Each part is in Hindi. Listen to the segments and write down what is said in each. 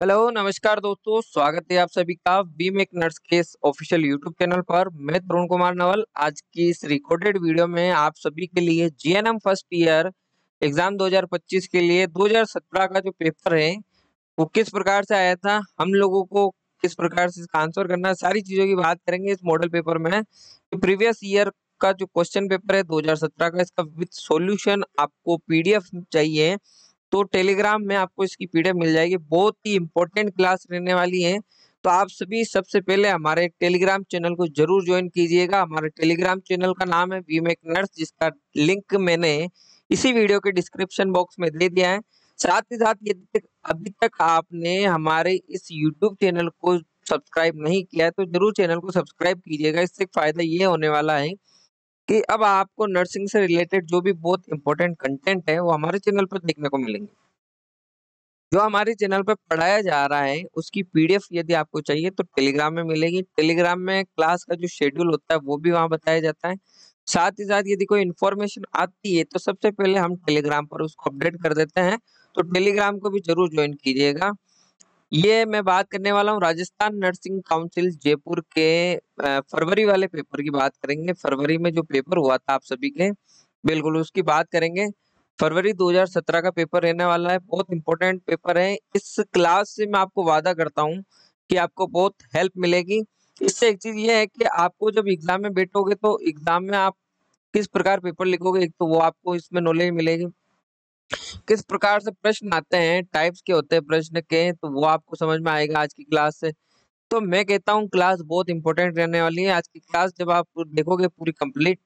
हेलो नमस्कार दोस्तों, स्वागत है आप सभी का बी मेक नर्स के ऑफिशियल यूट्यूब चैनल पर। मैं तरुण कुमार नवल। आज की इस रिकॉर्डेड वीडियो में आप सभी के लिए जीएनएम फर्स्ट ईयर एग्जाम 2025 के लिए 2017 का जो पेपर है वो किस प्रकार से आया था, हम लोगों को किस प्रकार से इसका आंसर करना है, सारी चीजों की बात करेंगे इस मॉडल पेपर में। प्रीवियस ईयर का जो क्वेश्चन पेपर है 2017 का, इसका विद सॉल्यूशन आपको पीडीएफ चाहिए तो टेलीग्राम में आपको इसकी पीडीएफ मिल जाएगी। बहुत ही इंपॉर्टेंट क्लास रहने वाली है, तो आप सभी सबसे पहले हमारे टेलीग्राम चैनल को जरूर ज्वाइन कीजिएगा। हमारे टेलीग्राम चैनल का नाम है वी मेक नर्स, जिसका लिंक मैंने इसी वीडियो के डिस्क्रिप्शन बॉक्स में दे दिया है। साथ ही साथ यदि अभी तक आपने हमारे इस यूट्यूब चैनल को सब्सक्राइब नहीं किया है तो जरूर चैनल को सब्सक्राइब कीजिएगा। इससे फायदा ये होने वाला है कि अब आपको नर्सिंग से रिलेटेड जो भी बहुत इंपॉर्टेंट कंटेंट है वो हमारे चैनल पर देखने को मिलेंगे। जो हमारे चैनल पर पढ़ाया जा रहा है उसकी पीडीएफ यदि आपको चाहिए तो टेलीग्राम में मिलेगी। टेलीग्राम में क्लास का जो शेड्यूल होता है वो भी वहां बताया जाता है। साथ ही साथ यदि कोई इन्फॉर्मेशन आती है तो सबसे पहले हम टेलीग्राम पर उसको अपडेट कर देते हैं, तो टेलीग्राम को भी जरूर ज्वाइन कीजिएगा। ये मैं बात करने वाला हूँ राजस्थान नर्सिंग काउंसिल जयपुर के फरवरी वाले पेपर की बात करेंगे। फरवरी में जो पेपर हुआ था आप सभी के, बिल्कुल उसकी बात करेंगे। फरवरी 2017 का पेपर रहने वाला है, बहुत इंपॉर्टेंट पेपर है। इस क्लास से मैं आपको वादा करता हूँ कि आपको बहुत हेल्प मिलेगी। इससे एक चीज ये है कि आपको जब एग्जाम में बैठोगे तो एग्जाम में आप किस प्रकार पेपर लिखोगे, एक तो वो आपको इसमें नॉलेज मिलेगी। किस प्रकार से प्रश्न आते हैं, टाइप्स के होते हैं प्रश्न के, तो वो आपको समझ में आएगा आज की क्लास से। तो मैं कहता हूँ क्लास बहुत इंपॉर्टेंट रहने वाली है। आज की क्लास जब आप देखोगे पूरी कंप्लीट,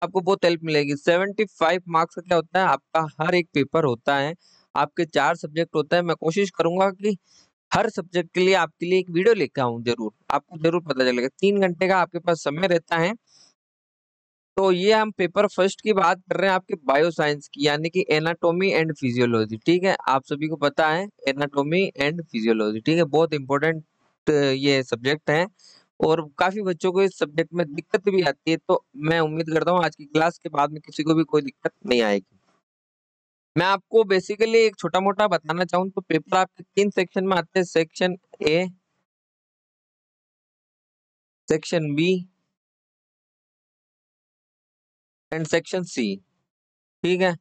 आपको बहुत हेल्प मिलेगी। 75 मार्क्स का क्या होता है, आपका हर एक पेपर होता है, आपके 4 सब्जेक्ट होता है। मैं कोशिश करूंगा कि हर सब्जेक्ट के लिए आपके लिए एक वीडियो लेके आऊं, जरूर आपको जरूर पता चलेगा। 3 घंटे का आपके पास समय रहता है। तो ये हम पेपर फर्स्ट की बात कर रहे हैं आपके बायो साइंस की, यानी कि एनाटॉमी एंड फिजियोलॉजी। ठीक है, आप सभी को पता है एनाटॉमी एंड फिजियोलॉजी, ठीक है, बहुत इंपॉर्टेंट ये सब्जेक्ट है और काफी बच्चों को इस सब्जेक्ट में दिक्कत भी आती है। तो मैं उम्मीद करता हूँ आज की क्लास के बाद में किसी को भी कोई दिक्कत नहीं आएगी। मैं आपको बेसिकली एक छोटा मोटा बताना चाहूँ तो पेपर आपके 3 सेक्शन में आते हैं, section A, section B and section C. ठीक है,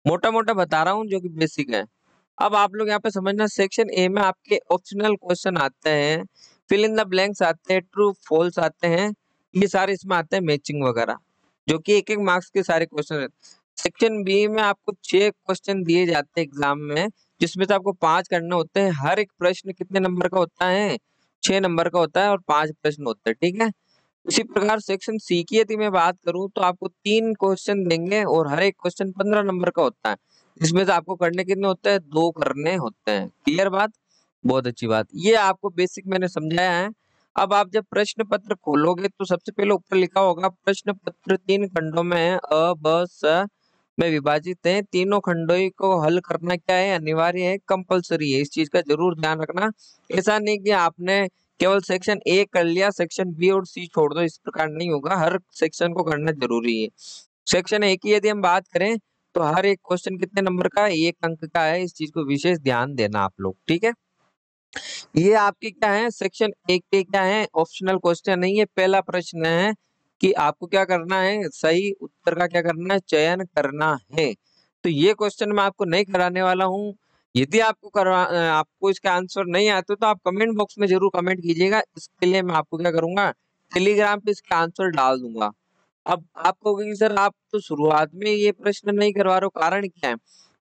मोटा मोटा बता रहा हूँ जो कि बेसिक है। अब आप लोग यहाँ पे समझना, सेक्शन ए में आपके ऑप्शनल क्वेश्चन आते हैं, फिल इन द ब्लैंक्स आते हैं, ट्रू फॉल्स आते हैं, ये सारे इसमें आते हैं, मैचिंग वगैरह, जो कि 1-1 मार्क्स के सारे क्वेश्चन रहते हैं। सेक्शन बी में आपको 6 क्वेश्चन दिए जाते हैं एग्जाम में, जिसमें से आपको 5 करने होते हैं। हर एक प्रश्न कितने नंबर का होता है, 6 नंबर का होता है और 5 प्रश्न होते हैं। ठीक है, इसी प्रकार सेक्शन सी की यदि मैं बात करूं तो आपको 3 क्वेश्चन देंगे और हर एक क्वेश्चन 15 नंबर का होता है। इसमें से आपको करने कितने होते हैं, 2 करने होते हैं। क्लियर बात, बहुत अच्छी बात। ये आपको बेसिक मैंने समझाया है। अब आप जब प्रश्न पत्र खोलोगे तो सबसे पहले ऊपर लिखा होगा प्रश्न पत्र 3 खंडों में है, अ ब स में विभाजित है। तीनों खंडों को हल करना क्या है, अनिवार्य है, कंपलसरी है। इस चीज का जरूर ध्यान रखना। ऐसा नहीं कि आपने केवल सेक्शन ए कर लिया, सेक्शन बी और सी छोड़ दो, इस प्रकार नहीं होगा। हर सेक्शन को करना जरूरी है। सेक्शन ए की यदि हम बात करें तो हर एक क्वेश्चन कितने नंबर का है, 1 अंक का है। इस चीज को विशेष ध्यान देना आप लोग। ठीक है, ये आपके क्या है, सेक्शन ए के क्या है, ऑप्शनल क्वेश्चन नहीं है। पहला प्रश्न है कि आपको क्या करना है, सही उत्तर का क्या करना है, चयन करना है। तो ये क्वेश्चन मैं आपको नहीं कराने वाला हूँ। यदि आपको इसका आंसर नहीं आता तो आप कमेंट बॉक्स में जरूर कमेंट कीजिएगा। इसके लिए मैं आपको क्या करूंगा, टेलीग्राम पे इसका आंसर डाल दूंगा। अब आप कहोगे कि सर आप तो शुरुआत में ये प्रश्न नहीं करवा रहे हो, कारण क्या है?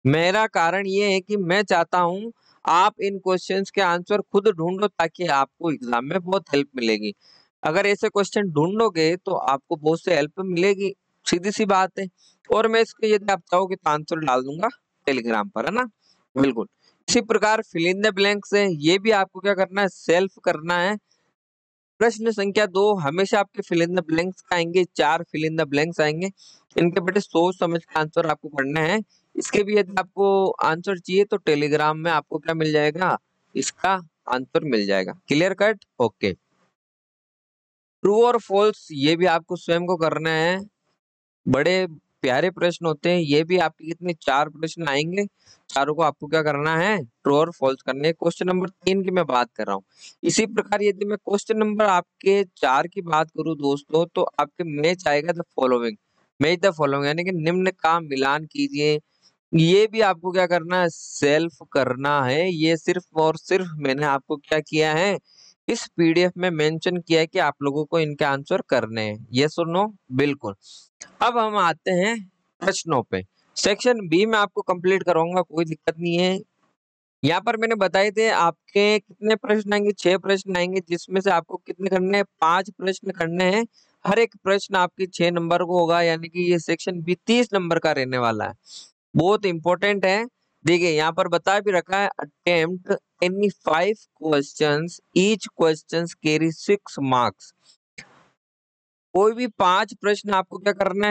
मेरा कारण ये है कि मैं चाहता हूँ आप इन क्वेश्चंस के आंसर खुद ढूंढो, ताकि आपको एग्जाम में बहुत हेल्प मिलेगी। अगर ऐसे क्वेश्चन ढूंढोगे तो आपको बहुत से हेल्प मिलेगी, सीधी सी बात है। और मैं इसके यदि आप चाहोगे तो आंसर डाल दूंगा टेलीग्राम पर, है ना, बिल्कुल। इसी प्रकार फिल इन द ब्लैंक्स है, ये भी आपको क्या करना है, सेल्फ करना है। प्रश्न संख्या 2 हमेशा आपके फिल इन द ब्लैंक्स आएंगे, 4 फिल इन द ब्लैंक्स आएंगे। इनके बेटे सोच समझ के आंसर आपको करना है। इसके भी यदि आपको आंसर चाहिए तो टेलीग्राम में आपको क्या मिल जाएगा, इसका आंसर मिल जाएगा। Clear cut, okay. ट्रू और फॉल्स ये भी आपको स्वयं को करना है। बड़े प्यारे प्रश्न होते हैं। ये भी आपके कितने 4 प्रश्न आएंगे, चारों को आपको क्या करना है, ट्रू और फॉल्स करने। क्वेश्चन नंबर 3 की मैं बात कर रहा हूँ। इसी प्रकार यदि मैं क्वेश्चन नंबर आपके 4 की बात करूँ दोस्तों, तो आपके मैच आएगा the following, match the following यानी कि निम्न का मिलान कीजिए। ये भी आपको क्या करना है, सेल्फ करना है। ये सिर्फ और सिर्फ मैंने आपको क्या किया है, इस पीडीएफ में मेंशन किया है कि आप लोगों को इनके आंसर करने हैं। यस और नो, बिल्कुल। अब हम आते हैं प्रश्नों पे। सेक्शन बी में आपको कंप्लीट करवाऊंगा, कोई दिक्कत नहीं है। यहाँ पर मैंने बताए थे आपके कितने प्रश्न आएंगे, 6 प्रश्न आएंगे, जिसमें से आपको कितने करने हैं, 5 प्रश्न करने हैं। हर एक प्रश्न आपके 6 नंबर को होगा, यानी कि ये सेक्शन बी 30 नंबर का रहने वाला है। बहुत इंपॉर्टेंट है। देखिए यहाँ पर बता भी रखा है, attempt any 5 questions, each questions carry 6 marks. कोई भी 5 प्रश्न आपको क्या करने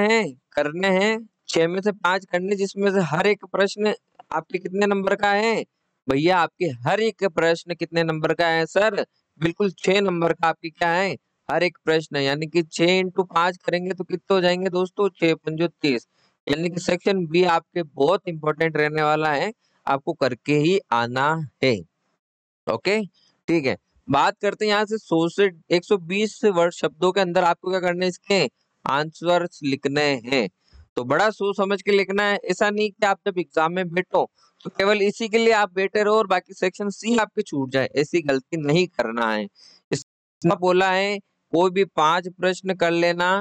हैं 6 में से 5 करने, जिसमें से हर एक प्रश्न आपके कितने नंबर का है भैया, आपके हर एक प्रश्न कितने नंबर का है सर, बिल्कुल 6 नंबर का आपकी क्या है, हर एक प्रश्न। यानी कि 6 इंटू 5 करेंगे तो कितने हो जाएंगे दोस्तों, 6 पंजो 30। यानी कि सेक्शन बी आपके बहुत इंपॉर्टेंट रहने वाला है, आपको करके ही आना है। ओके, ठीक है। बात करते हैं यहाँ से 100 से 120 से वर्ड शब्दों के अंदर आपको क्या करना है, इसके आंसर्स लिखने हैं। तो बड़ा सोच समझ के लिखना है। ऐसा नहीं कि आप जब एग्जाम में बैठो तो केवल इसी के लिए आप बैठे रहो और बाकी सेक्शन सी आपके छूट जाए, ऐसी गलती नहीं करना है। इसमें बोला है कोई भी 5 प्रश्न कर लेना।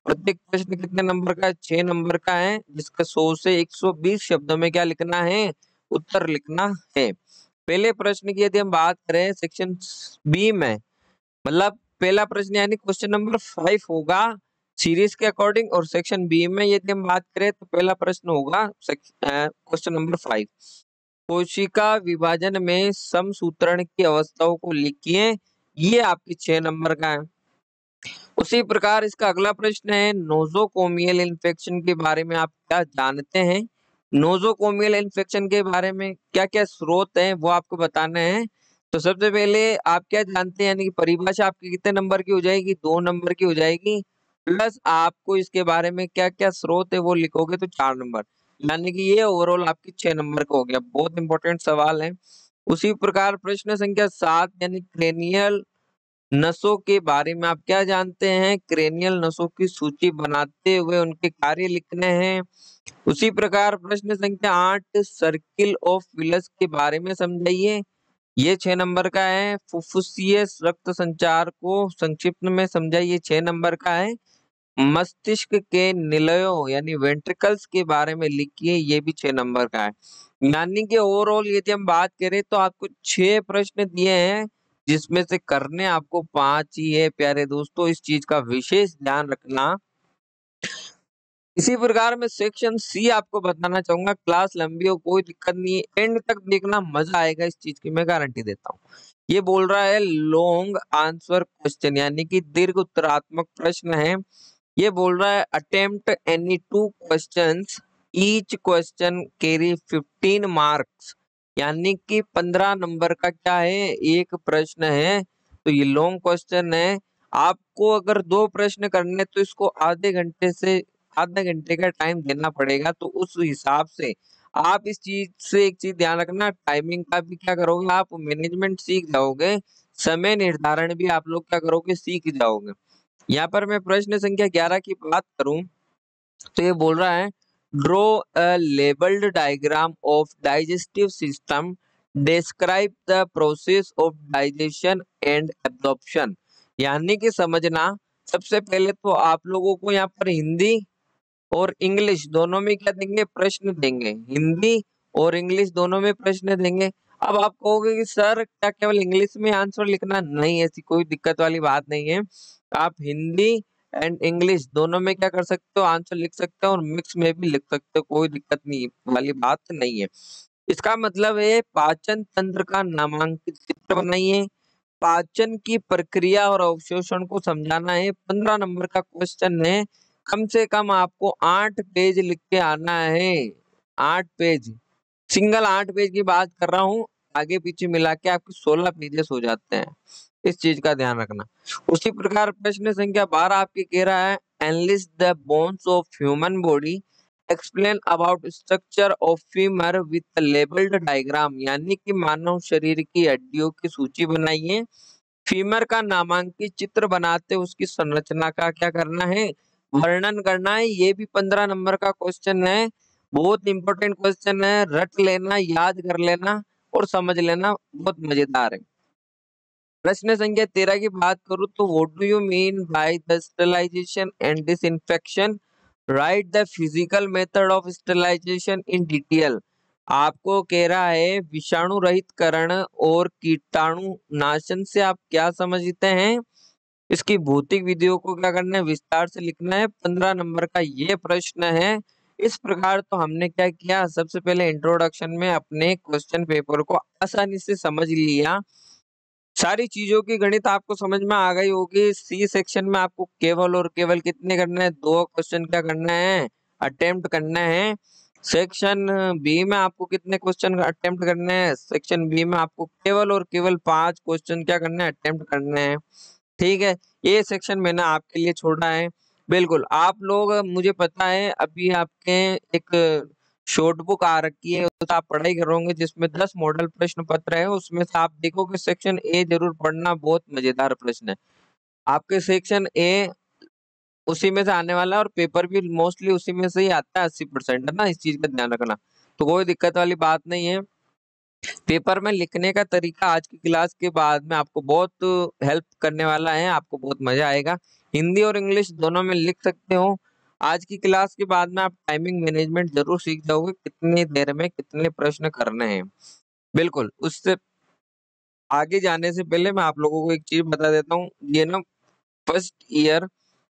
प्रत्येक प्रश्न कितने नंबर का है, 6 नंबर का है, जिसका 100 से 120 शब्दों में क्या लिखना है, उत्तर लिखना है। पहले प्रश्न की यदि हम बात करें सेक्शन बी में, मतलब पहला प्रश्न यानी क्वेश्चन नंबर 5 होगा सीरीज के अकॉर्डिंग, और सेक्शन बी में यदि हम बात करें तो पहला प्रश्न होगा क्वेश्चन नंबर 5। कोशिका विभाजन में समसूत्रण की अवस्थाओं को लिखिए, ये आपकी 6 नंबर का है। उसी प्रकार इसका अगला प्रश्न है, नोजोकोमियल इन्फेक्शन के बारे में आप क्या जानते हैं। नोजोकोमियल इन्फेक्शन के बारे में क्या क्या स्रोत हैं वो आपको बताने हैं। तो सबसे पहले आप क्या जानते हैं, यानी कि परिभाषा आपकी कितने नंबर की हो जाएगी, 2 नंबर की हो जाएगी, प्लस आपको इसके बारे में क्या क्या स्रोत है वो लिखोगे तो 4 नंबर, यानी कि ये ओवरऑल आपकी 6 नंबर का हो गया। बहुत इंपॉर्टेंट सवाल है। उसी प्रकार प्रश्न संख्या 7 यानी क्रेनियल नसों के बारे में आप क्या जानते हैं, क्रेनियल नसों की सूची बनाते हुए उनके कार्य लिखने हैं। उसी प्रकार प्रश्न संख्या 8 सर्किल ऑफ विलस के बारे में समझाइए, ये 6 नंबर का है। फुफ्फुसीय रक्त संचार को संक्षिप्त में समझाइए, 6 नंबर का है। मस्तिष्क के निलयों यानी वेंट्रिकल्स के बारे में लिखिए, ये भी 6 नंबर का है। यानी कि ओवरऑल यदि हम बात करें तो आपको 6 प्रश्न दिए हैं, जिसमें से करने आपको 5 ही है प्यारे दोस्तों, इस चीज का विशेष ध्यान रखना। इसी प्रकार मैं सेक्शन सी आपको बताना चाहूंगा, क्लास लंबी हो कोई दिक्कत नहीं है, एंड तक देखना, मजा आएगा, इस चीज की मैं गारंटी देता हूँ। ये बोल रहा है लॉन्ग आंसर क्वेश्चन, यानी कि दीर्घ उत्तरात्मक प्रश्न है। ये बोल रहा है attempt any 2 questions, each question carry 15 marks, यानी कि 15 नंबर का क्या है, एक प्रश्न है। तो ये लॉन्ग क्वेश्चन है। आपको अगर 2 प्रश्न करने तो इसको आधे घंटे का टाइम देना पड़ेगा। तो उस हिसाब से आप इस चीज से एक चीज ध्यान रखना, टाइमिंग का भी क्या करोगे, आप मैनेजमेंट सीख जाओगे, समय निर्धारण भी आप लोग क्या करोगे, सीख जाओगे। यहाँ पर मैं प्रश्न संख्या 11 की बात करूं तो ये बोल रहा है draw a labelled diagram of digestive system, describe the process of digestion and absorption, यानी कि समझना। सबसे पहले तो आप लोगों को यहाँ पर हिंदी और इंग्लिश दोनों में क्या देंगे, प्रश्न देंगे, हिंदी और इंग्लिश दोनों में प्रश्न देंगे। अब आप कहोगे कि सर क्या केवल इंग्लिश में आंसर लिखना, नहीं, ऐसी कोई दिक्कत वाली बात नहीं है। आप हिंदी एंड इंग्लिश दोनों में क्या कर सकते हो, आंसर लिख सकते हो, और मिक्स में भी लिख सकते हो, कोई दिक्कत नहीं वाली बात नहीं है। इसका मतलब है पाचन तंत्र का नामांकित चित्र बनाइए, पाचन की प्रक्रिया और अवशोषण को समझाना है। 15 नंबर का क्वेश्चन है, कम से कम आपको 8 पेज लिख के आना है, 8 पेज, सिंगल 8 पेज की बात कर रहा हूँ, आगे पीछे मिला के आपके 16 पेजेस हो जाते हैं, इस चीज का ध्यान रखना। उसी प्रकार प्रश्न संख्या 12 आपके कह रहा है analysis the bones of human body, explain about structure of femur with labelled diagram, यानी कि मानव शरीर की हड्डियों की सूची बनाइए। फीमर का नामांकित चित्र बनाते उसकी संरचना का क्या करना है, वर्णन करना है। ये भी 15 नंबर का क्वेश्चन है, बहुत इंपॉर्टेंट क्वेश्चन है, रट लेना, याद कर लेना और समझ लेना, बहुत मजेदार है। प्रश्न संख्या 13 की बात करूं तो what do you mean by the sterilisation and disinfection, right the physical method of sterilisation in detail. आपको कह रहा है विषाणु रहित करण और कीटाणु नाशन से आप क्या समझते हैं, इसकी भौतिक विधियों को क्या करना है, विस्तार से लिखना है। 15 नंबर का ये प्रश्न है। इस प्रकार तो हमने क्या किया, सबसे पहले इंट्रोडक्शन में अपने क्वेश्चन पेपर को आसानी से समझ लिया। सारी चीजों की गणित आपको समझ में आ गई होगी। सी सेक्शन में आपको केवल और केवल कितने करना है, 2 क्वेश्चन क्या करना है, अटेम्प्ट करना है। सेक्शन बी में आपको कितने क्वेश्चन अटेम्प्ट करने हैं, सेक्शन बी में आपको केवल और केवल 5 क्वेश्चन क्या करना है, अटेम्प्ट करने हैं। ठीक है, ये सेक्शन मैंने आपके लिए छोड़ा है। बिल्कुल, आप लोग, मुझे पता है अभी आपके एक शॉर्ट बुक आ रखी है, तो आप पढ़ाई करोगे जिसमें 10 मॉडल प्रश्न पत्र है, उसमें से आप देखोगे सेक्शन ए जरूर पढ़ना, बहुत मजेदार प्रश्न है आपके सेक्शन ए, उसी में से आने वाला है और पेपर भी मोस्टली उसी में से ही आता है, 80% है ना, इस चीज का ध्यान रखना। तो कोई दिक्कत वाली बात नहीं है। पेपर में लिखने का तरीका आज की क्लास के बाद में आपको बहुत हेल्प करने वाला है, आपको बहुत मजा आएगा। हिंदी और इंग्लिश दोनों में लिख सकते हो। आज की क्लास के बाद में आप टाइमिंग मैनेजमेंट जरूर सीख जाओगे, कितनी देर में कितने प्रश्न करने हैं। बिल्कुल, उससे आगे जाने से पहले मैं आप लोगों को एक चीज बता देता हूँ। ये ना फर्स्ट ईयर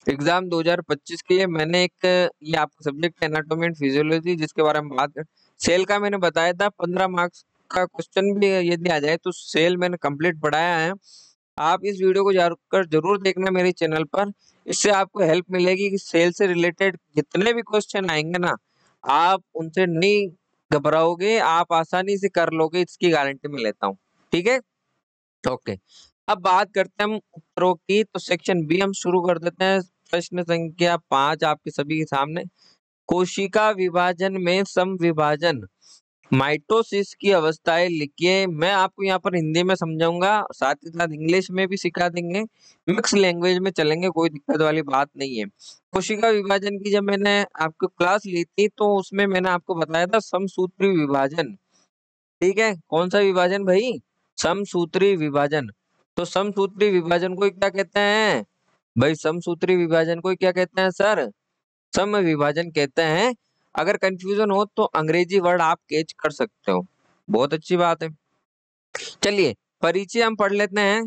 एग्जाम 2025 के लिए मैंने एक, ये आपका सब्जेक्ट है एनाटॉमी एंड फिजियोलॉजी, जिसके बारे में बात कर, सेल का मैंने बताया था 15 मार्क्स का क्वेश्चन भी यदि आ जाए तो सेल मैंने कंप्लीट पढ़ाया है। आप इस वीडियो को जाकर जरूर देखना मेरे चैनल पर, इससे आपको हेल्प मिलेगी कि सेल से रिलेटेड जितने भी क्वेश्चन आएंगे ना, आप उनसे नहीं घबराओगे, आप आसानी से कर लोगे, इसकी गारंटी मैं लेता हूँ। ठीक है, ओके। अब बात करते हैं हम उत्तरों की, तो सेक्शन बी हम शुरू कर देते हैं। प्रश्न संख्या 5 आपके सभी के सामने, कोशिका विभाजन में सम विभाजन माइटोसिस की अवस्थाएं लिखिए। मैं आपको यहाँ पर हिंदी में समझाऊंगा, साथ ही साथ इंग्लिश में भी सिखा देंगे, मिक्स लैंग्वेज में चलेंगे, कोई दिक्कत वाली बात नहीं है। कोशिका विभाजन की जब मैंने आपको क्लास ली थी तो उसमें मैंने आपको बताया था समसूत्री विभाजन। ठीक है, कौन सा विभाजन भाई, समसूत्री विभाजन। तो समसूत्री विभाजन को क्या कहते हैं भाई, समसूत्री विभाजन को क्या कहते हैं सर, सम विभाजन कहते हैं। अगर कंफ्यूजन हो तो अंग्रेजी वर्ड आप कैच कर सकते हो, बहुत अच्छी बात है। चलिए परिचय हम पढ़ लेते हैं।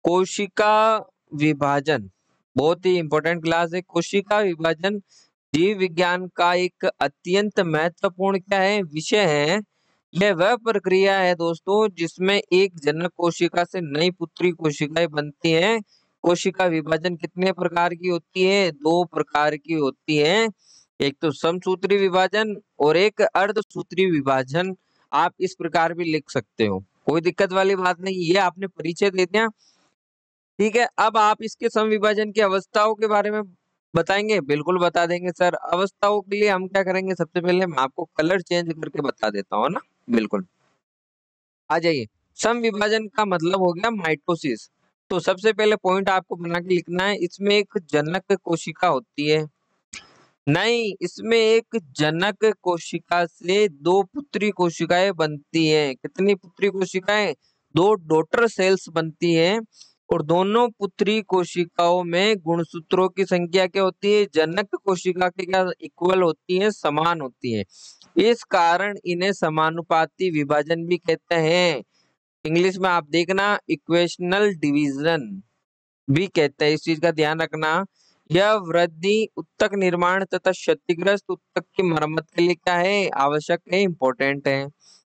कोशिका विभाजन बहुत ही इंपॉर्टेंट क्लास है। कोशिका विभाजन जीव विज्ञान का एक अत्यंत महत्वपूर्ण क्या है, विषय है। यह वह प्रक्रिया है दोस्तों जिसमें एक जनक कोशिका से नई पुत्री कोशिकाएं बनती हैं। कोशिका विभाजन कितने प्रकार की होती है, 2 प्रकार की होती है, एक तो समसूत्री विभाजन और एक अर्धसूत्री विभाजन। आप इस प्रकार भी लिख सकते हो, कोई दिक्कत वाली बात नहीं, ये आपने परिचय दे दिया। ठीक है, अब आप इसके सम विभाजन की अवस्थाओं के बारे में बताएंगे, बिल्कुल बता देंगे सर। अवस्थाओं के लिए हम क्या करेंगे, सबसे पहले मैं आपको कलर चेंज करके बता देता हूँ ना, बिल्कुल आ जाइए। सम विभाजन का मतलब हो गया माइटोसिस। तो सबसे पहले पॉइंट आपको बना के लिखना है, इसमें एक जनक कोशिका होती है, नहीं, इसमें एक जनक कोशिका से 2 पुत्री कोशिकाएं बनती हैं। कितनी पुत्री कोशिकाएं, 2 डॉटर सेल्स बनती हैं। और दोनों पुत्री कोशिकाओं में गुणसूत्रों की संख्या क्या होती है, जनक कोशिका के क्या इक्वल होती है, समान होती है। इस कारण इन्हें समानुपाती विभाजन भी कहते हैं। इंग्लिश में आप देखना इक्वेशनल डिवीजन भी कहते हैं, इस चीज का ध्यान रखना। यह वृद्धि उत्तक निर्माण तथा क्षतिग्रस्त उत्तक की मरम्मत के लिए क्या है, आवश्यक है, इंपॉर्टेंट है,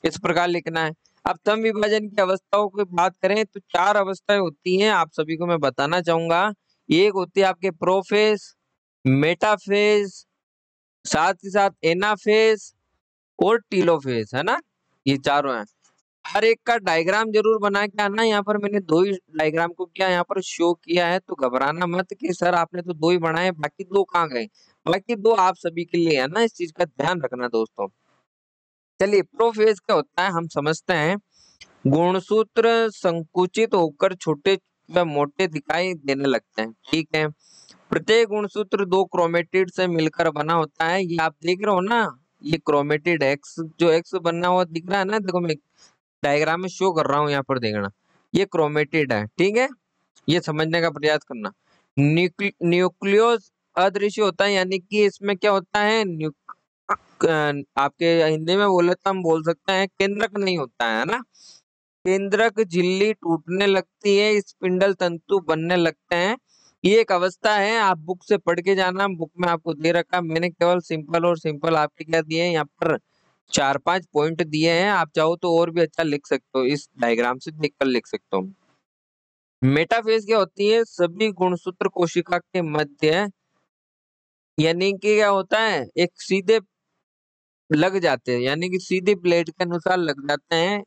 इस प्रकार लिखना है। अब सम विभाजन की अवस्थाओं की बात करें तो 4 अवस्थाएं होती हैं, आप सभी को मैं बताना चाहूंगा। एक होती है आपके प्रोफेज, मेटाफेज, साथ ही साथ एनाफेज और टीलोफेज, है ना, ये चारों हैं। हर एक का डायग्राम जरूर बना के आना। यहाँ पर मैंने 2 ही डायग्राम को क्या यहाँ पर शो किया है, तो घबराना मत कि सर आपने तो 2 ही बनाए, बाकी 2 कहाँ गए। बाकी दो आप सभी के लिए है ना, इस चीज का ध्यान रखना दोस्तों। चलिए प्रोफेज क्या होता है हम समझते हैं। गुणसूत्र संकुचित होकर छोटे व मोटे दिखाई देने लगते हैं, ठीक है। प्रत्येक गुणसूत्र दो क्रोमेटिड से मिलकर बना होता है। ये आप देख रहे हो ना, ये क्रोमेटिड एक्स, जो एक्स बना हुआ दिख रहा है ना, देखो मैं डायग्राम में शो कर रहा हूँ, यहाँ पर देखना, ये क्रोमेटिड है, ठीक है। ये समझने का प्रयास करना। न्यूक्लियोस अदृश्य होता है, यानी कि इसमें क्या होता है, आपके हिंदी में बोले तो हम बोल सकते हैं केंद्रक नहीं होता है ना। केंद्रक झिल्ली टूटने लगती है, स्पिंडल तंतु बनने लगते हैं। ये एक अवस्था है, आप बुक से पढ़ के जाना, बुक में आपको दे रखा, मैंने केवल सिंपल और सिंपल आपके क्या दिए हैं, यहाँ पर 4-5 पॉइंट दिए हैं। आप चाहो तो और भी अच्छा लिख सकते हो, इस डायग्राम से देखकर लिख सकते हो। मेटाफेज क्या होती है, सभी गुणसूत्र कोशिका के मध्य, यानी कि क्या होता है, एक सीधे लग जाते हैं, यानी कि सीधी प्लेट के अनुसार लग जाते हैं,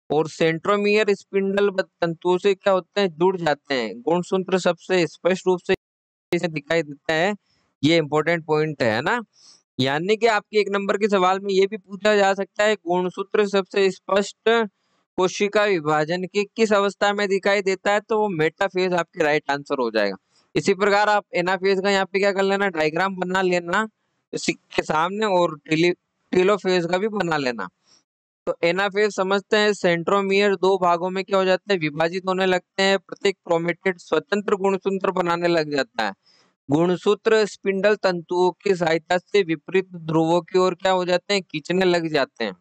और सेंट्रोमियर स्पिंडल तंतुओं से क्या होते हैं, जुड़ जाते हैं। गुणसूत्र सबसे स्पष्ट रूप से इसे दिखाई देता है। ये इंपॉर्टेंट पॉइंट है ना। यानी कि आपके 1 नंबर के सवाल में ये भी पूछा जा सकता है, गुणसूत्र सबसे स्पष्ट कोशिका विभाजन की किस अवस्था में दिखाई देता है, तो वो मेटाफेज आपके राइट आंसर हो जाएगा। इसी प्रकार आप एनाफेज का यहाँ पे क्या कर लेना, डायग्राम बना लेना इसी के सामने, और टेलोफेज का भी बना लेना। तो एनाफेज समझते हैं, सेंट्रोमियर दो भागों में क्या हो जाते हैं, विभाजित होने लगते हैं। प्रत्येक क्रोमेटिड स्वतंत्र गुणसूत्र बनाने लग जाता है। गुणसूत्र स्पिंडल तंतुओं की सहायता से विपरीत ध्रुवों की ओर क्या हो जाते हैं, खींचने लग जाते हैं।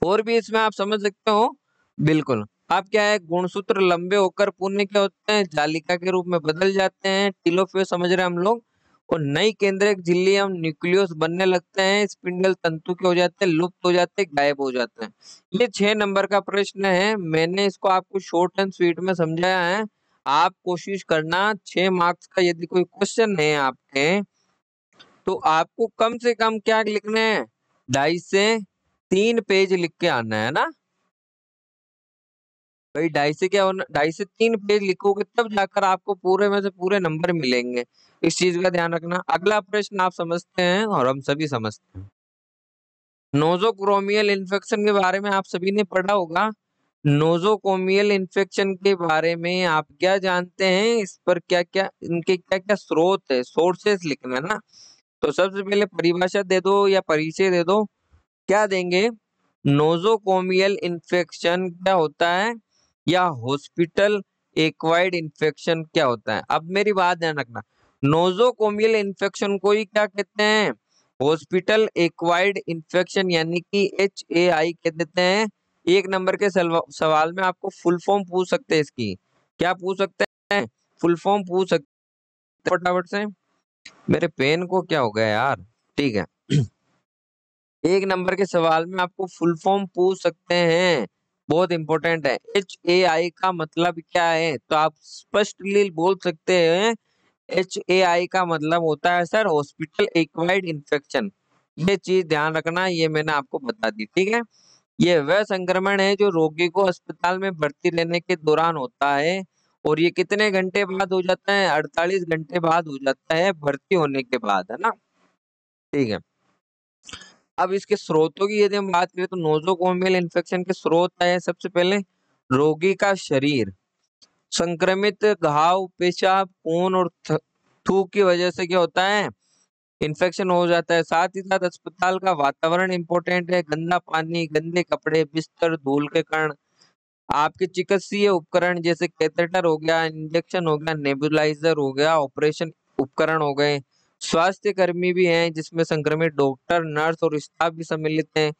और भी इसमें आप समझ सकते हो, बिल्कुल। आप क्या है, गुणसूत्र लंबे होकर पुण्य क्या होते हैं, जालिका के रूप में बदल जाते हैं। टेलोफेज समझ रहे हैं हम लोग। और नई केंद्रक झिल्ली हम न्यूक्लियस बनने लगते हैं। स्पिंडल तंतु के हो जाते हैं, लुप्त हो जाते हैं, गायब हो जाते हैं। ये 6 नंबर का प्रश्न है, मैंने इसको आपको शॉर्ट एंड स्वीट में समझाया है। आप कोशिश करना 6 मार्क्स का यदि कोई क्वेश्चन है आपके, तो आपको कम से कम क्या लिखना है, 2.5 से 3 पेज लिख के आना है ना भाई। 2.5 से क्या होना, 2.5 से 3 पेज लिखोगे तब जाकर आपको पूरे में से पूरे नंबर मिलेंगे। इस चीज का ध्यान रखना। अगला प्रश्न आप समझते हैं और हम सभी समझते हैं। नोजोक्रोमियल इन्फेक्शन के बारे में आप सभी ने पढ़ा होगा। नोजोकोमियल इन्फेक्शन के बारे में आप क्या जानते हैं, इस पर क्या क्या इनके क्या क्या स्रोत है, सोर्सेस लिखना है ना। तो सबसे पहले परिभाषा दे दो या परिचय दे दो, क्या देंगे। नोजोकोमियल इन्फेक्शन क्या होता है, या हॉस्पिटल एक्वायर्ड इन्फेक्शन क्या होता है। अब मेरी बात ध्यान रखना, नोजोकोमियल इन्फेक्शन को ही क्या कहते हैं, हॉस्पिटल एक्वायर्ड इन्फेक्शन, यानी कि HAI कह देते हैं। 1 नंबर के सवाल में आपको फुल फॉर्म पूछ सकते हैं, इसकी क्या पूछ सकते हैं, फुल फॉर्म पूछ सकते हैं फटाफट से। मेरे पेन को क्या हो गया यार, ठीक है। 1 नंबर के सवाल में आपको फुल फॉर्म पूछ सकते हैं, बहुत इंपॉर्टेंट है। HAI का मतलब क्या है, तो आप स्पष्टली बोल सकते हैं, HAI का मतलब होता है सर हॉस्पिटल एक्वायर्ड इन्फेक्शन। ये चीज ध्यान रखना, ये मैंने आपको बता दी, ठीक है। ये वह संक्रमण है जो रोगी को अस्पताल में भर्ती रहने के दौरान होता है, और ये कितने घंटे बाद हो जाता है, 48 घंटे बाद हो जाता है भर्ती होने के बाद, है ना, ठीक है। अब इसके स्रोतों की यदि हम बात करें, तो नोजोकोमियल इन्फेक्शन के स्रोत है, सबसे पहले रोगी का शरीर, संक्रमित घाव, पेशाब, खून और थूक की वजह से क्या होता है, इन्फेक्शन हो जाता है। साथ ही साथ अस्पताल का वातावरण इंपॉर्टेंट है, गंदा पानी, गंदे कपड़े, बिस्तर, धूल के कारण। आपके चिकित्सीय उपकरण जैसे कैथेटर हो गया, इंजेक्शन हो गया, नेबुलाइजर हो गया, ऑपरेशन उपकरण हो गए। स्वास्थ्य कर्मी भी हैं, जिसमें संक्रमित डॉक्टर, नर्स और स्टाफ भी सम्मिलित हैं।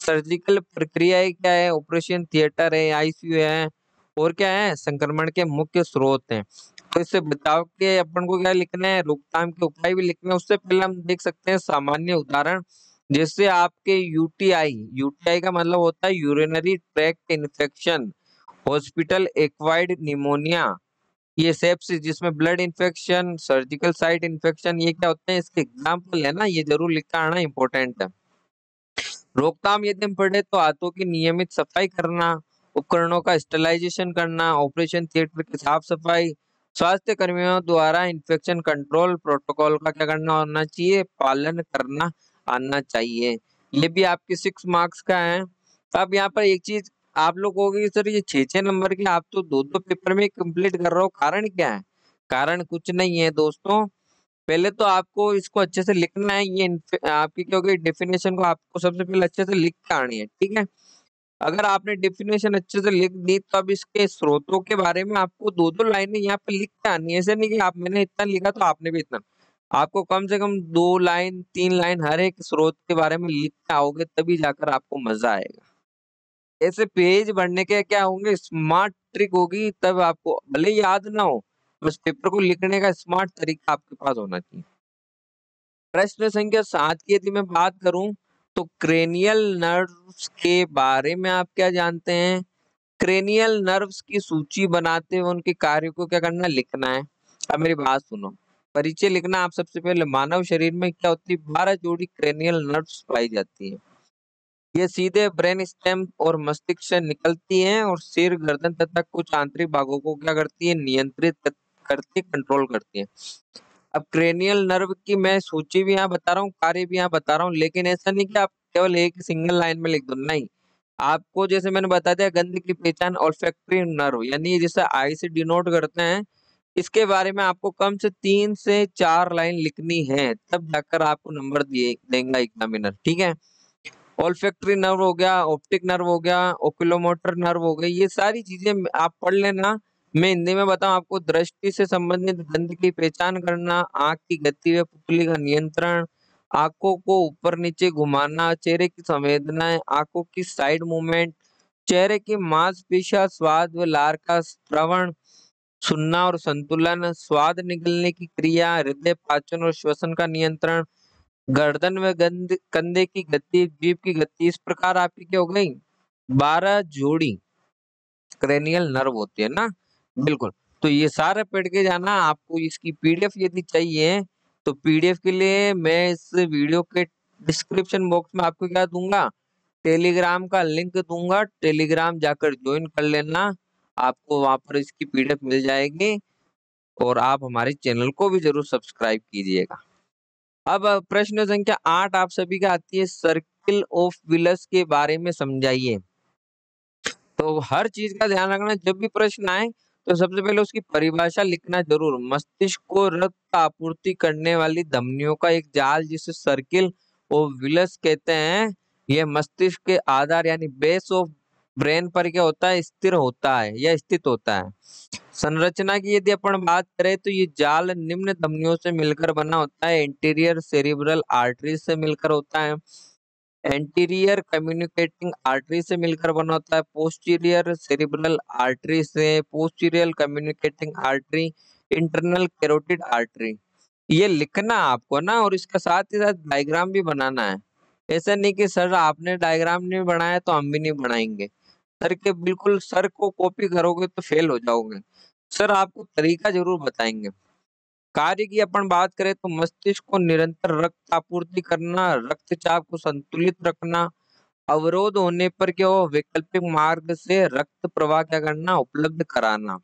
सर्जिकल प्रक्रियाएं क्या है, ऑपरेशन थिएटर है, ICU है, और क्या है, संक्रमण के मुख्य स्रोत हैं। तो इससे बचाव के अपन को क्या लिखना है, रोकथाम के उपाय भी लिखने हैं। उससे पहले हम देख सकते हैं सामान्य उदाहरण, जैसे आपके यूटीआई का मतलब होता है urinary tract infection, hospital acquired pneumonia, ये सेप्सिस जिसमें blood infection, surgical site infection, ये क्या होते हैं, इसके एग्जाम्पल है ना, ये जरूर लिखा आना इंपॉर्टेंट है। रोकथाम यदि हम पढ़े, तो हाथों की नियमित सफाई करना, उपकरणों का स्टेरिलाइजेशन करना, ऑपरेशन थिएटर की साफ सफाई, स्वास्थ्य कर्मियों द्वारा इन्फेक्शन कंट्रोल प्रोटोकॉल का क्या करना होना चाहिए, पालन करना आना चाहिए। ये भी आपके 6 मार्क्स का है। अब यहाँ पर एक चीज आप लोग कहोगे सर ये 6-6 नंबर के आप तो 2-2 पेपर में कंप्लीट कर रहे हो, कारण क्या है? कारण कुछ नहीं है दोस्तों, पहले तो आपको इसको अच्छे से लिखना है। ये आपकी क्योंकि डेफिनेशन को आपको सबसे पहले अच्छे से लिख के आनी है, ठीक है। अगर आपने डेफिनेशन अच्छे से लिख दी तो अब इसके स्रोतों के बारे में आपको 2-2 लाइनें यहाँ पे लिख के आनी है। ऐसे नहीं कि आप मैंने इतना लिखा तो आपने भी इतना, आपको कम से कम 2 लाइन 3 लाइन हर एक स्रोत के बारे में लिख के आओगे तभी जाकर आपको मजा आएगा। ऐसे पेज भरने के क्या होंगे, स्मार्ट ट्रिक होगी, तब आपको भले याद ना हो, बस पेपर को लिखने का स्मार्ट तरीका आपके पास होना चाहिए। प्रश्न संख्या 7 की यदि मैं बात करूं तो क्रेनियल नर्व्स के बारे में आप क्या जानते हैं? क्रेनियल नर्व्स की सूची बनाते हुए उनके कार्य को क्या करना है, लिखना है। अब मेरी बात सुनो, परिचय लिखना। आप सबसे पहले मानव शरीर में क्या होती है, 12 जोड़ी क्रेनियल नर्व्स पाई जाती है। ये सीधे ब्रेन स्टेम और मस्तिष्क से निकलती हैं और सिर, गर्दन तथा कुछ आंतरिक भागों को क्या करती है, नियंत्रित करती, कंट्रोल करती है। अब क्रेनियल नर्व की मैं सूची भी यहाँ बता रहा हूँ, कार्य भी यहाँ बता रहा हूँ, लेकिन ऐसा नहीं कि आप केवल एक सिंगल लाइन में लिख दो, नहीं। आपको जैसे मैंने बता दिया, गंध की पहचान ऑल्फैक्टरी नर्व यानी जिसे आई से डिनोट करते हैं, इसके बारे में आपको कम से 3 से 4 लाइन लिखनी है, तब जाकर आपको नंबर दिए देगा एग्जामिनर, ठीक है। ऑल्फैक्टरी नर्व हो गया, ऑप्टिक नर्व हो गया, ओकुलोमोटर नर्व हो गई, ये सारी चीजें आप पढ़ लेना। मैं हिंदी में बताऊं आपको, दृष्टि से संबंधित गंध की पहचान करना, आंख की गति व पुतली का नियंत्रण, आंखों को ऊपर नीचे घुमाना, चेहरे की संवेदनाएं, आंखों की साइड मूवमेंट, चेहरे की मांसपेशियां, स्वाद व लार का श्रवण, सुनना और संतुलन, स्वाद निगलने की क्रिया, हृदय, पाचन और श्वसन का नियंत्रण, गर्दन में गंध, कंधे की गति, जीभ की गति, इस प्रकार आपकी क्या हो गई, 12 जोड़ी क्रेनियल नर्व होती है ना। बिल्कुल, तो ये सारे पढ़ के जाना। आपको इसकी पीडीएफ यदि चाहिए तो पीडीएफ के लिए मैं इस वीडियो के डिस्क्रिप्शन बॉक्स में आपको क्या दूंगा, टेलीग्राम का लिंक दूंगा, टेलीग्राम जाकर ज्वाइन कर लेना, आपको वहां पर इसकी पीडीएफ मिल जाएगी। और आप हमारे चैनल को भी जरूर सब्सक्राइब कीजिएगा। अब प्रश्न संख्या 8 आप सभी का आती है, सर्किल ऑफ विलस के बारे में समझाइए। तो हर चीज का ध्यान रखना, जब भी प्रश्न आए तो सबसे पहले उसकी परिभाषा लिखना जरूर। मस्तिष्क को रक्त आपूर्ति करने वाली धमनियों का एक जाल जिसे सर्किल ऑफ विलस कहते हैं, यह मस्तिष्क के आधार यानी बेस ऑफ ब्रेन पर क्या होता है, स्थिर होता है या स्थित होता है। संरचना की यदि अपन बात करें तो ये जाल निम्न धमनियों से मिलकर बना होता है, एंटीरियर सेरिब्रल आर्टरी से मिलकर होता है, एंटीरियर कम्युनिकेटिंग आर्टरी से मिलकर बना होता है, पोस्टीरियर सेरिब्रल आर्टरी से, posterior communicating artery, internal carotid artery. ये लिखना आपको ना, और इसका साथ ही साथ डायग्राम भी बनाना है। ऐसा नहीं कि सर आपने डायग्राम नहीं बनाया तो हम भी नहीं बनाएंगे। सर के बिल्कुल, सर को कॉपी करोगे तो फेल हो जाओगे। सर आपको तरीका जरूर बताएंगे। कार्य की अपन बात करें तो मस्तिष्क को निरंतर रक्त आपूर्ति करना, रक्तचाप को संतुलित रखना, अवरोध होने पर क्या हो, वैकल्पिक मार्ग से रक्त प्रवाह क्या करना, उपलब्ध कराना।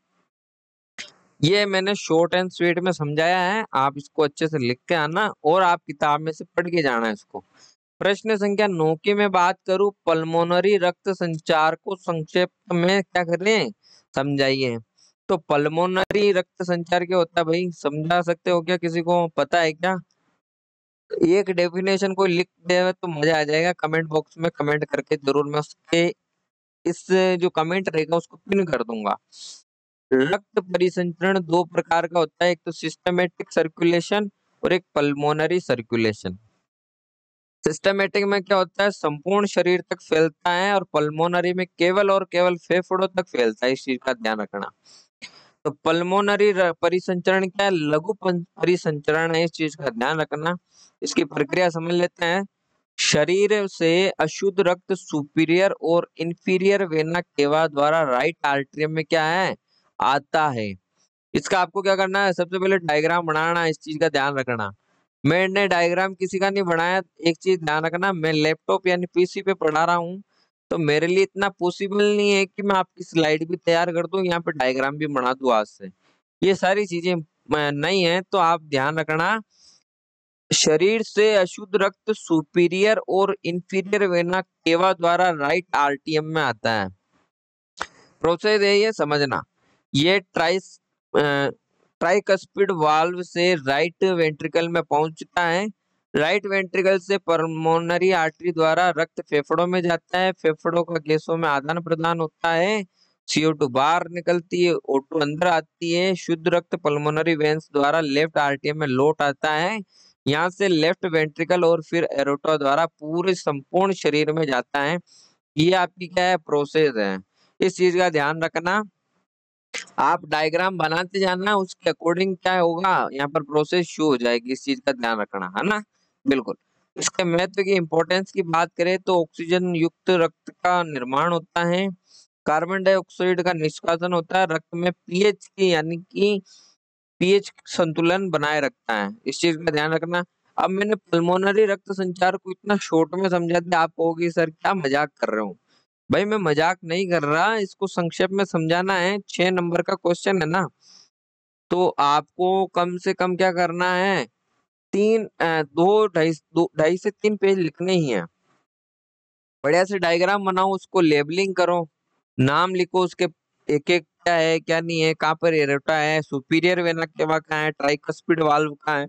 ये मैंने शॉर्ट एंड स्वीट में समझाया है, आप इसको अच्छे से लिख के आना और आप किताब में से पढ़ के जाना है इसको। प्रश्न संख्या 9 की मैं बात करूं, पल्मोनरी रक्त संचार को संक्षेप में क्या करें, समझाइए। तो पल्मोनरी रक्त संचार क्या होता है भाई, समझा सकते हो क्या, किसी को पता है क्या? एक डेफिनेशन को लिख दे तो मजा आ जाएगा, कमेंट बॉक्स में कमेंट करके जरूर, मैं उसके इस जो कमेंट रहेगा उसको पिन कर दूंगा। रक्त परिसंचरण 2 प्रकार का होता है, एक तो सिस्टमेटिक सर्कुलेशन और एक पल्मोनरी सर्कुलेशन। सिस्टमेटिक में क्या होता है, संपूर्ण शरीर तक फैलता है, और पल्मोनरी में केवल और केवल फेफड़ों तक फैलता है, इस चीज का ध्यान रखना। तो पल्मोनरी परिसंचरण क्या है, लघु परिसंचरण है, इस चीज का ध्यान रखना। इसकी प्रक्रिया समझ लेते हैं। शरीर से अशुद्ध रक्त सुपीरियर और इंफीरियर वेना केवा द्वारा राइट आर्टरियम में क्या है, आता है। इसका आपको क्या करना है, सबसे पहले डायग्राम बनाना है, इस चीज का ध्यान रखना। मैंने डायग्राम किसी का नहीं बनाया, एक चीज ध्यान रखना, मैं लैपटॉप यानी पीसी पे पढ़ा रहा हूँ, तो मेरे लिए इतना पॉसिबल नहीं है कि मैं आपकी स्लाइड भी तैयार कर दूं, यहाँ पे डायग्राम भी बना दूं आज से। ये सारी चीजें नहीं है तो आप ध्यान रखना। शरीर से अशुद्ध रक्त सुपीरियर और इंफीरियर वेना केवा द्वारा राइट आरटीएम में आता है। प्रोसेस है ये समझना। ये ट्राइकस्पिड वाल्व से राइट वेंट्रिकल में पहुंचता है। राइट वेंट्रिकल से पल्मोनरी आर्टरी द्वारा रक्त फेफड़ों में जाता है। फेफड़ों का गैसों में आदान प्रदान होता है। CO2 बाहर निकलती है, O2 अंदर आती है। शुद्ध रक्त पल्मोनरी वेन्स द्वारा लेफ्ट आरटीएम में लौट आता है। यहाँ से लेफ्ट वेंट्रिकल और फिर एरोटा द्वारा पूरे संपूर्ण शरीर में जाता है। ये आपकी क्या है, प्रोसेस है। इस चीज का ध्यान रखना। आप डायग्राम बनाते जाना, उसके अकॉर्डिंग क्या होगा, यहाँ पर प्रोसेस शो हो जाएगी। इस चीज का ध्यान रखना है ना। बिल्कुल। इसके महत्व की इंपॉर्टेंस की बात करें तो ऑक्सीजन युक्त रक्त का निर्माण होता है। कार्बन डाइऑक्साइड का निष्कासन होता है। रक्त में पीएच की यानी कि पीएच संतुलन बनाए रखता है। इस चीज का ध्यान रखना। अब मैंने पल्मोनरी रक्त संचार को इतना शॉर्ट में समझा दिया, आप कहोगे सर क्या मजाक कर रहे हो। भाई मैं मजाक नहीं कर रहा, इसको संक्षेप में समझाना है। 6 नंबर का क्वेश्चन है ना, तो आपको कम से कम क्या करना है, दो ढाई से 3 पेज लिखने ही है। बढ़िया से डायग्राम बनाओ, उसको लेबलिंग करो, नाम लिखो उसके, एक एक क्या है क्या नहीं है, कहाँ पर एरोटा है, सुपीरियर वेना केवा कहाँ है, ट्राइकस्पिड वाल्व कहाँ है,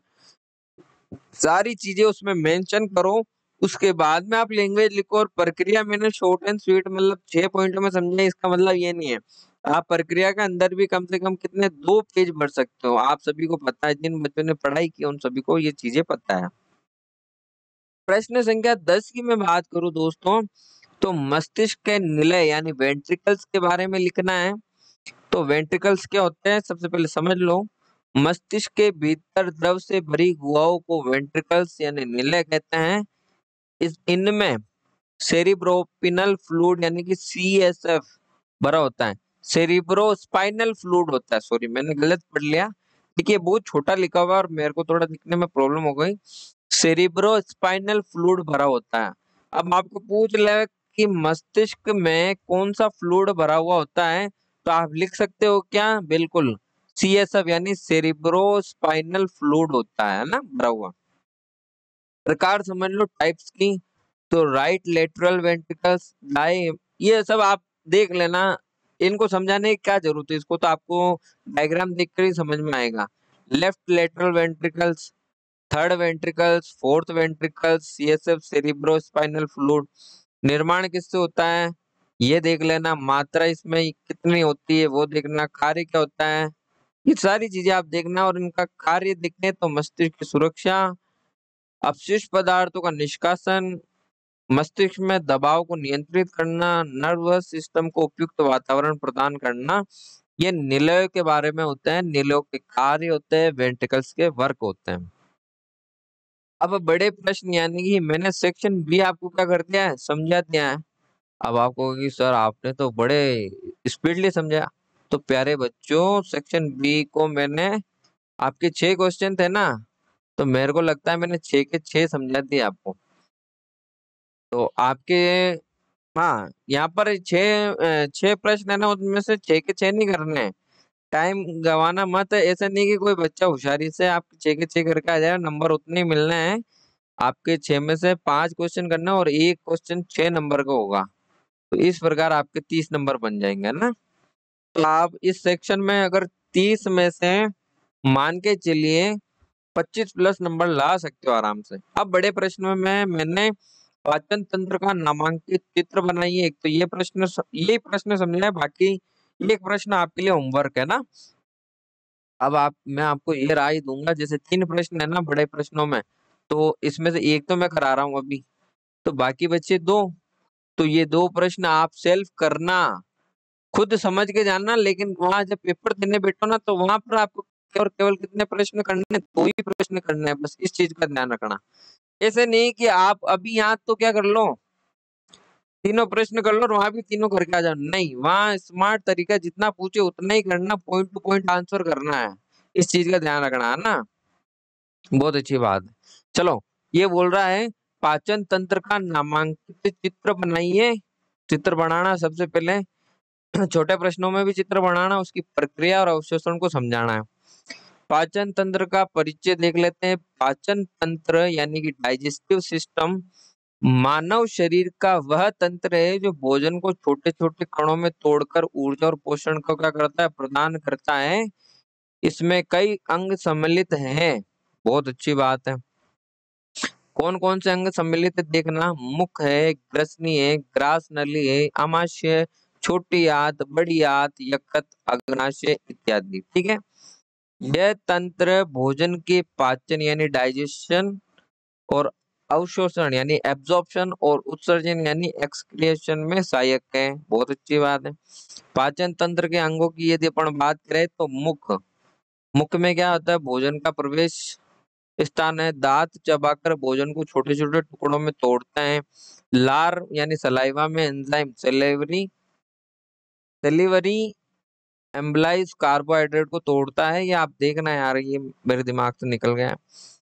सारी चीजें उसमें मेंशन करो। उसके बाद में आप लैंग्वेज लिखो। और प्रक्रिया मैंने शॉर्ट एंड स्वीट मतलब 6 पॉइंटों में समझा, इसका मतलब ये नहीं है आप प्रक्रिया के अंदर भी कम से कम कितने 2 पेज भर सकते हो। आप सभी को पता है, जिन बच्चों ने पढ़ाई की उन सभी को ये चीजें पता है। प्रश्न संख्या 10 की मैं बात करूं दोस्तों, तो मस्तिष्क के निलय यानी वेंट्रिकल्स के बारे में लिखना है। तो वेंट्रिकल्स क्या होते हैं, सबसे पहले समझ लो। मस्तिष्क के भीतर द्रव से भरी गुहाओं को वेंट्रिकल्स यानी निलय कहते हैं। इनमें सेरिब्रोपिनल फ्लूइड यानी कि CSF भरा होता है। सेरिब्रो स्पाइनल फ्लूइड होता है, सॉरी मैंने गलत पढ़ लिया। देखिए बहुत छोटा लिखा हुआ और मेरे को थोड़ा दिखने में प्रॉब्लम हो गई। सेरिब्रो स्पाइनल फ्लूइड भरा होता है। अब आपको पूछ ले कि मस्तिष्क में कौन सा फ्लूइड भरा हुआ होता है, तो आप लिख सकते हो क्या, बिल्कुल CSF यानी सेरिब्रो स्पाइनल फ्लूइड होता है ना भरा हुआ। प्रकार समझ लो टाइप्स की, तो राइट लेटरल वेंट्रिकल्स, दाएं, ये सब आप देख लेना। इनको समझाने की क्या जरूरत है, इसको तो आपको डायग्राम देखकर ही समझ में आएगा। Left lateral ventricles, third ventricles, fourth ventricles, CSF cerebro spinal fluid. निर्माण किससे होता है ये देख लेना। मात्रा इसमें कितनी होती है वो देखना। कार्य क्या होता है, ये सारी चीजें आप देखना। और इनका कार्य देखने तो मस्तिष्क की सुरक्षा, अपशिष्ट पदार्थों का निष्कासन, मस्तिष्क में दबाव को नियंत्रित करना, नर्वस सिस्टम को उपयुक्त वातावरण प्रदान करना, ये निलय के बारे में होते हैं। निलयों के कार्य होते हैं, वेंट्रिकल्स के वर्क होते हैं। अब बड़े प्रश्न यानी कि मैंने सेक्शन बी आपको क्या कर दिया है, समझा दिया है। अब आपको कि सर आपने तो बड़े स्पीडली समझा। तो प्यारे बच्चों सेक्शन बी को मैंने, आपके 6 क्वेश्चन थे ना, तो मेरे को लगता है मैंने 6 के 6 समझा दिए आपको। तो आपके, हाँ यहाँ पर 6 प्रश्न है ना, उसमें से 6 के 6 नहीं करने हैं। टाइम गवाना मत है। ऐसा नहीं कि कोई बच्चा होशियारी से आप 6 के 6 करके आ जाए, नंबर उतने ही मिलने हैं। आपके 6 में से 5 क्वेश्चन करना और एक क्वेश्चन 6 नंबर का होगा। तो इस प्रकार आपके 30 नंबर बन जाएंगे ना। तो आप इस सेक्शन में अगर 30 में से मान के चलिए 25+ नंबर ला सकते हो आराम से। अब बड़े प्रश्न में मैंने पाचन तंत्र का नामांकित चित्र बनाइए। एक तो ये प्रश्न समझना है, बाकी एक प्रश्न आपके लिए होमवर्क है ना। अब मैं आपको ये राय दूंगा, जैसे 3 प्रश्न है ना बड़े प्रश्नों में, तो इसमें से एक तो मैं करा रहा हूँ अभी, तो बाकी बच्चे 2। तो ये 2 प्रश्न आप सेल्फ करना, खुद समझ के जाना। लेकिन वहां जब पेपर देने बैठो ना, तो वहां पर आपको और केवल कितने प्रश्न करने हैं, 2 ही प्रश्न करने हैं बस। इस चीज का ध्यान रखना। ऐसे नहीं कि आप अभी यहाँ तो क्या कर लो, तीनों प्रश्न कर लो और वहां भी तीनों करके आ जाओ, नहीं। वहां स्मार्ट तरीका, जितना पूछे उतना ही करना, पॉइंट टू पॉइंट आंसर करना है। इस चीज का ध्यान रखना है ना। बहुत अच्छी बात है। चलो, ये बोल रहा है पाचन तंत्र का नामांकित चित्र बनाइए। चित्र बनाना सबसे पहले छोटे प्रश्नों में भी चित्र बनाना, उसकी प्रक्रिया और अवशोषण को समझाना है। पाचन तंत्र का परिचय देख लेते हैं। पाचन तंत्र यानी कि डाइजेस्टिव सिस्टम मानव शरीर का वह तंत्र है जो भोजन को छोटे छोटे कणों में तोड़कर ऊर्जा और पोषण को क्या करता है, प्रदान करता है। इसमें कई अंग सम्मिलित हैं। बहुत अच्छी बात है। कौन कौन से अंग सम्मिलित है देखना, मुख है, ग्रसनी है, ग्रास नली है, आमाशय, छोटी आंत, बड़ी आंत, यकृत, अग्नाशय इत्यादि। ठीक है। यह तंत्र भोजन के पाचन यानी डाइजेशन और अवशोषण यानी एब्जॉर्प्शन और उत्सर्जन यानी एक्सक्रिएशन में सहायक है। बहुत अच्छी बात है। पाचन तंत्र के अंगों की यदि अपन बात करें तो मुख, मुख में क्या होता है, भोजन का प्रवेश स्थान है। दांत चबाकर भोजन को छोटे छोटे टुकड़ों में तोड़ते हैं। लार यानी सलाइवा में एंजाइम सेलेवरी सेलिवरी एम्बलाइज कार्बोहाइड्रेट को तोड़ता है। ये आप देखना यार, ये मेरे दिमाग से निकल गया है।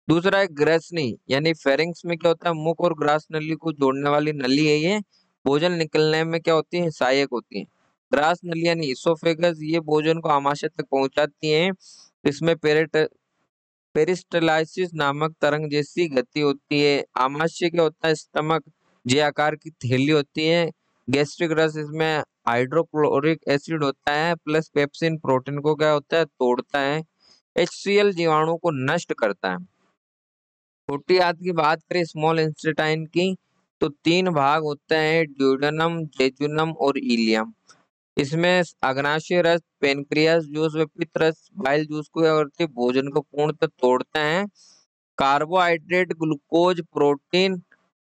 दूसरा है ग्रसनी यानी फेरिंग्स में क्या होता है, मुख और ग्रास नली को जोड़ने वाली नली है। ये भोजन निकलने में क्या होती है, सहायक होती है। ग्रास नली यानी इसोफेगस, ये भोजन को आमाशय तक पहुंचाती है। इसमें पेरिस्टलाइसिस नामक तरंग जैसी गति होती है। आमाशय क्या होता है, स्टमक जे आकार की थैली होती है। गैस्ट्रिक रस, इसमें हाइड्रोक्लोरिक एसिड होता है प्लस पेप्सिन प्रोटीन को क्या होता है, तोड़ता है। HCl जीवाणु को नष्ट करता है। छोटी आंत की बात करें, स्मॉल इंटेस्टाइन की, तो 3 भाग होते हैं, ड्यूडेनम, जेजुनम और इलियम। इसमें अग्नाशय रस, पेनक्रियास जूस व पित्त रस बाइल जूस को क्या करते हैं, भोजन को पूर्णतः तोड़ते हैं। कार्बोहाइड्रेट, ग्लूकोज, प्रोटीन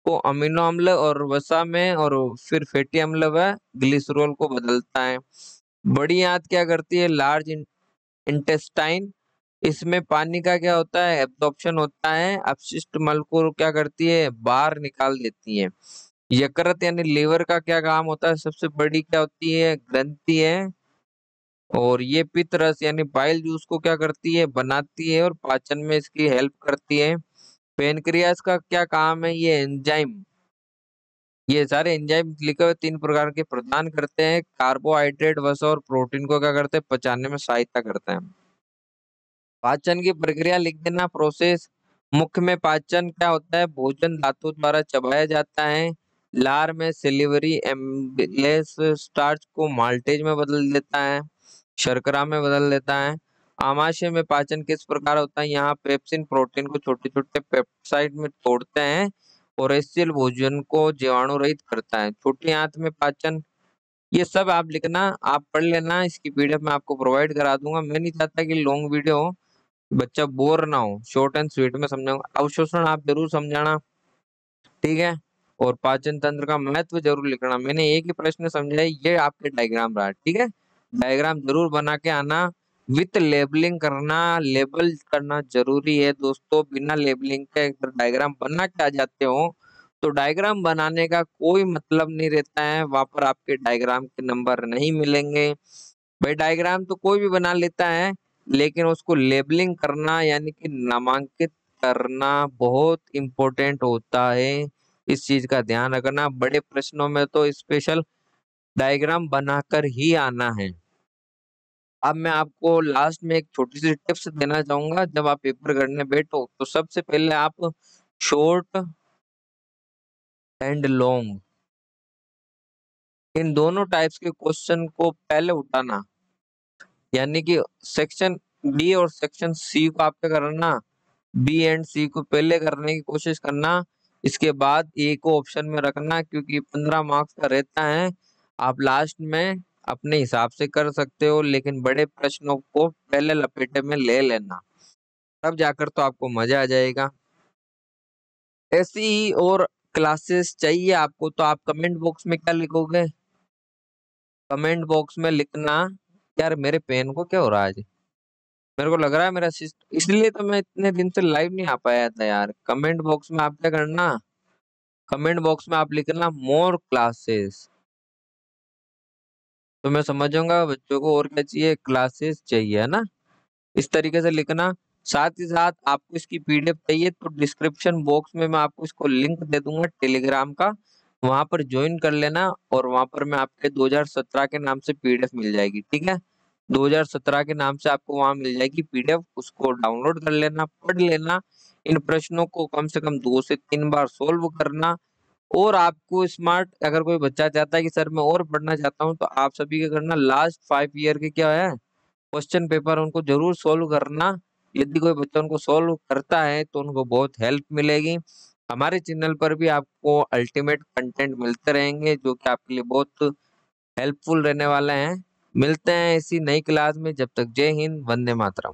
को अमीनो अम्ल और वसा में, और फिर फैटी अम्ल व ग्लिसरॉल को बदलता है। बड़ी आंत क्या करती है, लार्ज इंटेस्टाइन, इसमें पानी का क्या होता है, एब्जॉर्प्शन होता है। अपशिष्ट मल को क्या करती है, बाहर निकाल देती है। यकृत यानी लीवर का क्या काम होता है, सबसे बड़ी क्या होती है, ग्रंथि है। और ये पित्त रस यानी बाइल जूस को क्या करती है, बनाती है और पाचन में इसकी हेल्प करती है। पेनक्रियास का क्या काम है, ये एंजाइम, ये सारे एंजाइम लिखे हुए 3 प्रकार के प्रदान करते हैं। कार्बोहाइड्रेट, वसा और प्रोटीन को क्या करते हैं, पचाने में सहायता करते हैं। पाचन की प्रक्रिया लिख देना, प्रोसेस। मुख्य में पाचन क्या होता है, भोजन धातु द्वारा चबाया जाता है। लार में सिलिवरी एम्बलेस स्टार्च को माल्टेज में बदल देता है, शर्करा में बदल देता है। आमाशय में पाचन किस प्रकार होता है, यहाँ पेप्सिन प्रोटीन को छोटे छोटे पेप्टाइड में तोड़ते हैं और एसिल भोजन को जीवाणु रहित करता है। छोटी आंत में पाचन, ये सब आप लिखना, आप पढ़ लेना। इसकी PDF मैं आपको प्रोवाइड करा दूंगा। मैं नहीं चाहता कि लॉन्ग वीडियो हो, बच्चा बोर ना हो, शॉर्ट एंड स्वीट में समझाऊंगा। अवशोषण आप जरूर समझाना, ठीक है। और पाचन तंत्र का महत्व जरूर लिखना। मैंने एक ही प्रश्न समझा है, ये आपके डायग्राम रहा, ठीक है। डायग्राम जरूर बना के आना, विथ लेबलिंग करना। लेबल करना जरूरी है दोस्तों, बिना लेबलिंग के अगर डायग्राम बना के आ जाते हो तो डायग्राम बनाने का कोई मतलब नहीं रहता है, वहां पर आपके डायग्राम के नंबर नहीं मिलेंगे। भाई डायग्राम तो कोई भी बना लेता है, लेकिन उसको लेबलिंग करना यानी कि नामांकित करना बहुत इम्पोर्टेंट होता है। इस चीज का ध्यान रखना। बड़े प्रश्नों में तो स्पेशल डायग्राम बनाकर ही आना है। अब मैं आपको लास्ट में एक छोटी सी टिप्स देना चाहूंगा। जब आप पेपर करने बैठो तो सबसे पहले आप शॉर्ट एंड लॉन्ग, इन दोनों टाइप्स के क्वेश्चन को पहले उठाना। यानी कि सेक्शन बी और सेक्शन सी को आप क्या करना, बी एंड सी को पहले करने की कोशिश करना। इसके बाद ए को ऑप्शन में रखना, क्योंकि 15 मार्क्स का रहता है। आप लास्ट में अपने हिसाब से कर सकते हो, लेकिन बड़े प्रश्नों को पहले लपेटे में ले लेना, तब जाकर तो आपको मजा आ जाएगा। ऐसी ही और क्लासेस चाहिए आपको तो आप कमेंट बॉक्स में क्या लिखोगे, कमेंट बॉक्स में लिखना। यार मेरे पेन को क्या हो रहा है आज, मेरे को लग रहा है मेरा सिस्टम, इसलिए तो मैं इतने दिन से लाइव नहीं आ पाया था यार। कमेंट बॉक्स में आप क्या करना, कमेंट बॉक्स में आप लिखना मोर क्लासेस, तो मैं समझ जाऊंगा बच्चों को और क्या चाहिए, क्लासेस चाहिए, है ना। इस तरीके से लिखना। साथ ही साथ आपको इसकी PDF चाहिए तो डिस्क्रिप्शन बॉक्स में मैं आपको इसको लिंक दे दूंगा टेलीग्राम का। वहां पर ज्वाइन कर लेना और वहां पर मैं आपके 2017 के नाम से पीडीएफ मिल जाएगी। ठीक है, 2017 के नाम से आपको वहां मिल जाएगी पीडीएफ, उसको डाउनलोड कर लेना, पढ़ लेना। इन प्रश्नों को कम से कम 2 से 3 बार सोल्व करना। और आपको स्मार्ट, अगर कोई बच्चा चाहता है कि सर मैं और पढ़ना चाहता हूँ, तो आप सभी क्या करना, लास्ट 5 ईयर के क्या है क्वेश्चन पेपर उनको जरूर सोल्व करना। यदि कोई बच्चा उनको सोल्व करता है तो उनको बहुत हेल्प मिलेगी। हमारे चैनल पर भी आपको अल्टीमेट कंटेंट मिलते रहेंगे जो कि आपके लिए बहुत हेल्पफुल रहने वाले हैं। मिलते हैं इसी नई क्लास में, जब तक जय हिंद, वंदे मातरम।